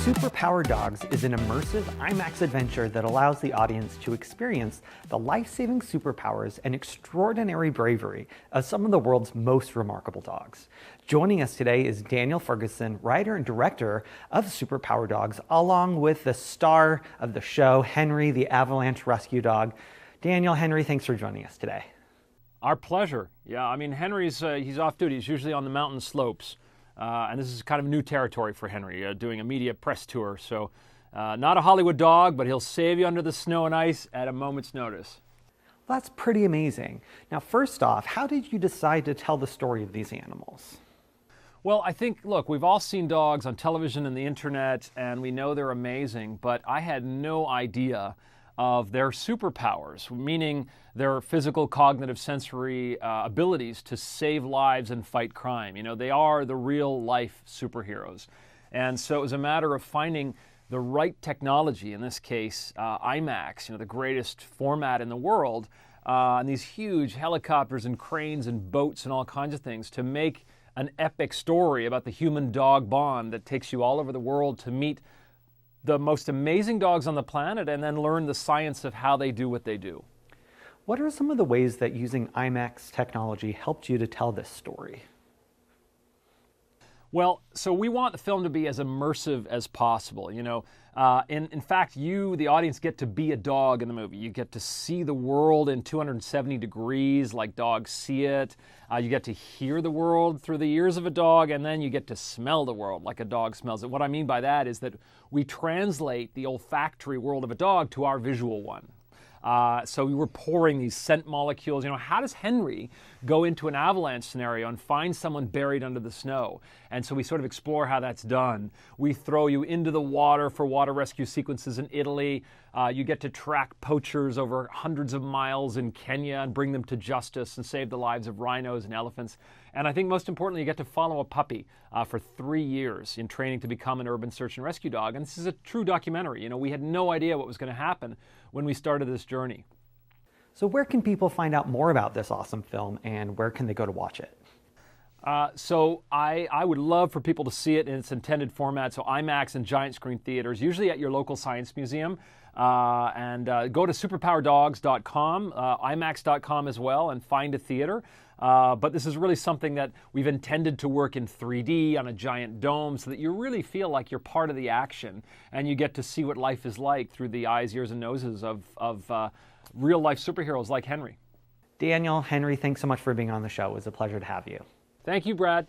Superpowered Dogs is an immersive IMAX adventure that allows the audience to experience the life-saving superpowers and extraordinary bravery of some of the world's most remarkable dogs. Joining us today is Daniel Ferguson, writer and director of Superpowered Dogs, along with the star of the show, Henry, the Avalanche Rescue Dog. Daniel, Henry, thanks for joining us today. Our pleasure. Yeah, I mean, Henry's he's off duty. He's usually on the mountain slopes. And this is kind of new territory for Henry, doing a media press tour. So not a Hollywood dog, but he'll save you under the snow and ice at a moment's notice. Well, that's pretty amazing. Now, first off, how did you decide to tell the story of these animals? Well, I think, look, we've all seen dogs on television and the internet, and we know they're amazing, but I had no idea of their superpowers, meaning their physical, cognitive, sensory abilities to save lives and fight crime. You know, they are the real life superheroes. And so it was a matter of finding the right technology, in this case, IMAX, you know, the greatest format in the world, and these huge helicopters and cranes and boats and all kinds of things to make an epic story about the human-dog bond that takes you all over the world to meet the most amazing dogs on the planet and then learn the science of how they do what they do. What are some of the ways that using IMAX technology helped you to tell this story? Well, so we want the film to be as immersive as possible. You know, in fact, you, the audience, get to be a dog in the movie. You get to see the world in 270 degrees like dogs see it. You get to hear the world through the ears of a dog, and then you get to smell the world like a dog smells it. What I mean by that is that we translate the olfactory world of a dog to our visual one. So we were pouring these scent molecules. You know, how does Henry go into an avalanche scenario and find someone buried under the snow? And so we sort of explore how that's done. We throw you into the water for water rescue sequences in Italy. You get to track poachers over hundreds of miles in Kenya and bring them to justice and save the lives of rhinos and elephants. And I think most importantly, you get to follow a puppy for 3 years in training to become an urban search and rescue dog. And this is a true documentary. You know, we had no idea what was going to happen when we started this journey. So where can people find out more about this awesome film, and where can they go to watch it? So I would love for people to see it in its intended format, so IMAX and giant screen theaters, usually at your local science museum. And go to superpowerdogs.com, IMAX.com as well, and find a theater. But this is really something that we've intended to work in 3D on a giant dome so that you really feel like you're part of the action and you get to see what life is like through the eyes, ears, and noses of real-life superheroes like Henry. Daniel, Henry, thanks so much for being on the show. It was a pleasure to have you. Thank you, Brad.